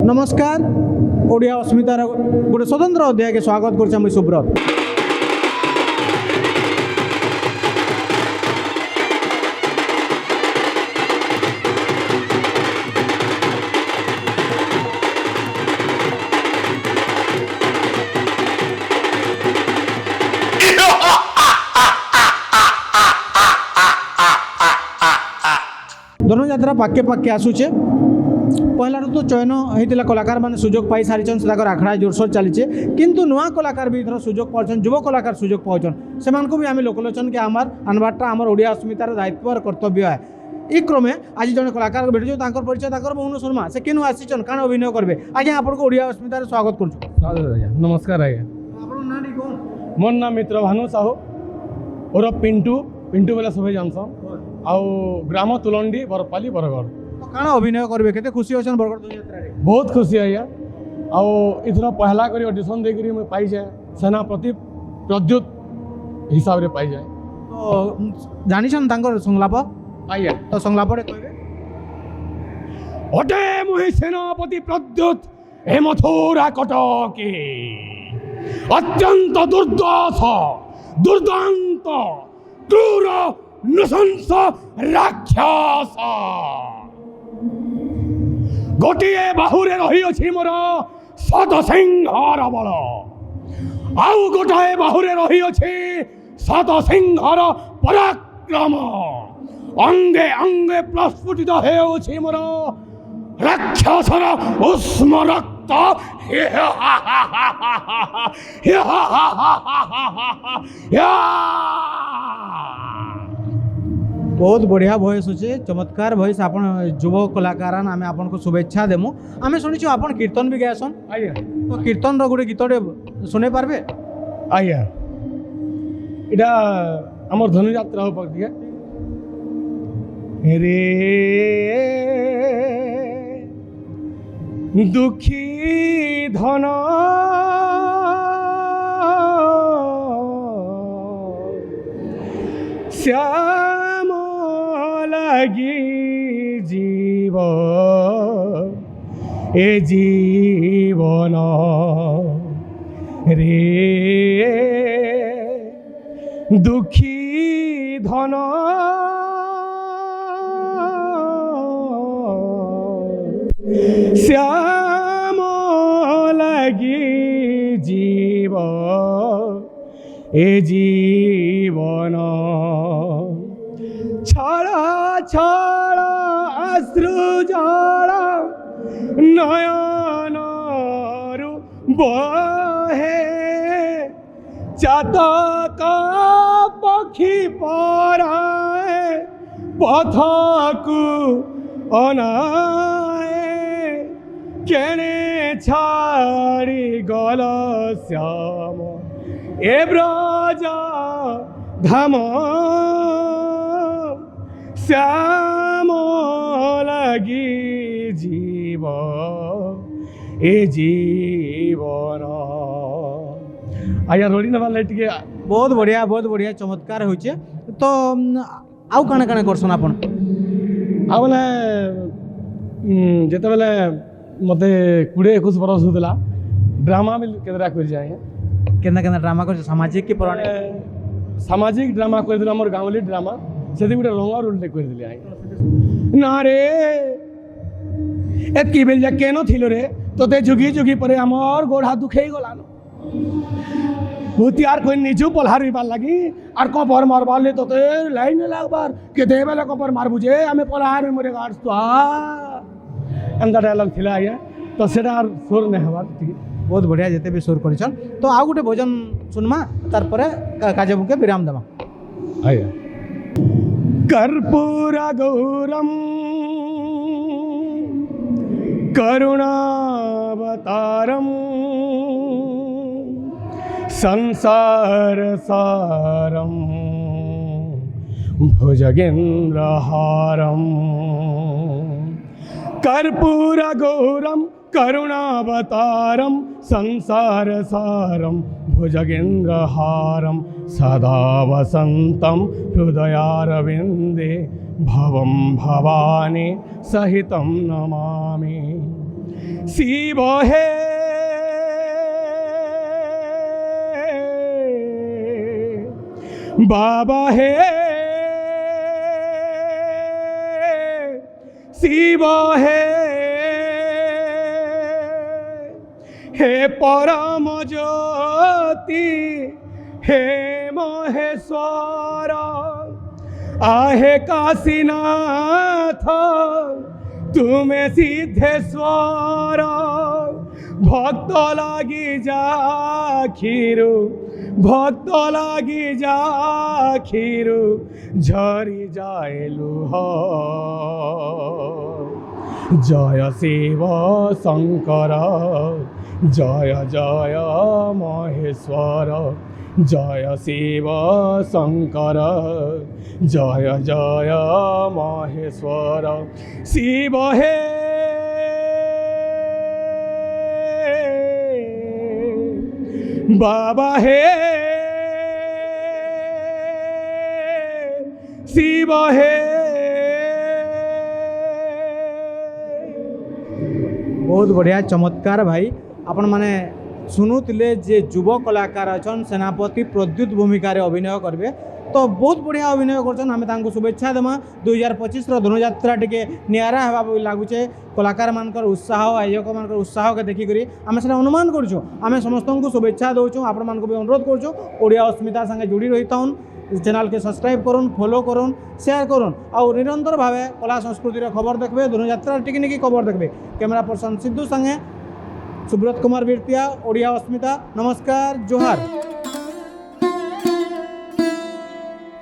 नमस्कार ओडिया अस्मितार गोटे स्वतंत्र अध्याय के स्वागत कर सुब्रत। धनुयात्रा पाके पाके आसूचे पहला तो चयन होता कलाकार मैंने सुजोग पाई सारी आखड़ा जोरसोर चली किंतु नुआ कलाकार भी इधर सुजोग पाचन युव कलाकार सुजोग पाचन से भी आम लोकलोचन के आमार आनबार्टा आम ओडिया अस्मितार दायित्व और कर्तव्य है। ई क्रमे आज जन कलाकार भेटू परिचय मोहन शर्मा से केनु आसीचन काण अभिनय करेंगे आज्ञा आपको ओडिया अस्मितार स्वागत कर। नमस्कार आज्ञा मोर नाम मित्र भानु साहू और पिंटू पिंटू बेला सब जानसन आउ ग्राम तुलंडी बरपाली बरगढ़ काण अभिनय करेंगे केते खुशी अच्छा बरगढ़ धनुयात्रा बहुत खुशी आज्ञा आउ इथर पहला करी ऑडिशन देकरी मैं पाई जाए सेनापति प्रद्युत हिसाब रे पाई जाए तो जानिछन तांकर संलाप आज्ञा तो संलाप रे कहबे अटे मुहि सेनापति प्रद्युत हे मथुरा कटके अत्यंत दुर्दश दुर्दांत क्रूर नृशंस राक्षस गोटिए बाहुरे रही अछि मोर शत सिंहर बल आउ गोटाए बाहुरे रही अछि शत सिंहर पराक्रम अंगे अंगे प्रस्फुटित हेउछि मोर राक्षसर उष्म रक्त बहुत बढ़िया वॉइस अच्छे चमत्कार वॉइस आप युव कलाकार आम आपको शुभेच्छा देमु आम शुणी आप कीर्तन भी गायसन आज्ञा तो कीर्तन गोटे गीतटे शुणे पार्बे आज्ञा इटा आमर धनुयात्रा हो पड़ती रे दुखी धन श्याम लगी जीव ए जीवन रे दुखी धन श्याम लगी जीव ए जीवन छाड़ा छाड़ा अश्रु जड़ा नयन बहे चातक पक्षी पराए पथकु अनाए केने छाड़ी गल श्याम ए ब्रज धाम श्याम लगी जीव ए जीवन आया रोड़ी ना वाला टिके बहुत बढ़िया चमत्कार होचे तो आउ काना काना करसन आपन आ बोले जेते बेले मते 20-21 बरस होतला ड्रामा भी केदरा कर जाए केना केना ड्रामा कर सामाजिक की पौराणिक सामाजिक ड्रामा कर दिला हमर गांवली ड्रामा सेति गुटे रंगा रोल कर दिले आइ ना रे एतकी बेल जा केनो थिलो रे तोते जुगी जुगी परे हमर गोड़ा दुखै गलानो भूतियार कोई निजु पलहार बिबार लगी आर कपर मारबार ले तोते लाइन लागबार के देबेला कपर मार बुझे हमें पलहार में मरे गाड़ तो एंदा डायलॉग थिला आया तो सेटा सुर ने हवा ठीक बहुत बढ़िया जेते भी सुर करिछन तो आउ गुटे भजन सुनमा तार परे काजबुके विराम देमा आया कर्पूर गौरम करुणावतारम संसार सारम भुजगेन्द्रहारम कर्पूर गौरम करुणावतारम संसार सारम भुजगेन्द्रहारम सदा वसन्तं हृदयारविन्दे भवं भवानी सहितं नमामि। शिव हे बाबा हे शिव हे परम ज्योति हे महेश्वर आहे काशीनाथ तुम्हें सिद्धेश्वर भक्त लागी जा खीरु भक्त लागी जा खीरु झरी जाए लुह जय शिव शंकर जय जय महेश्वर जय शिव शंकर जय जय महेश्वर शिव हे बाबा हे शिव हे बहुत बढ़िया चमत्कार भाई आपण माने शुणुले जे युव कलाकार अच्छन सेनापति प्रद्युत भूमिका अभिनय करेंगे तो बहुत बढ़िया अभिनय कर शुभेच्छा देमा 2025 धनुयात्रा टे निरा होगा लगुचे कलाकार मान उत्साह आयोजक मान उत्साह के देखिक आम से अनुमान करूँ आम समस्त को शुभेच्छा दूँ आपण मान भी अनुरोध करूँ ओडिया अस्मिता संगे जोड़ी रही था चैनल के सब्सक्राइब करूँ फॉलो करूँ शेयर करूँ और निरंतर भाव कला संस्कृतिर खबर देखते धनुयात्रा टिकी खबर देखते कैमरा पर्सन सिद्धू संगे सुब्रत कुमार बिरतिया ओडिया अस्मिता नमस्कार जोहार।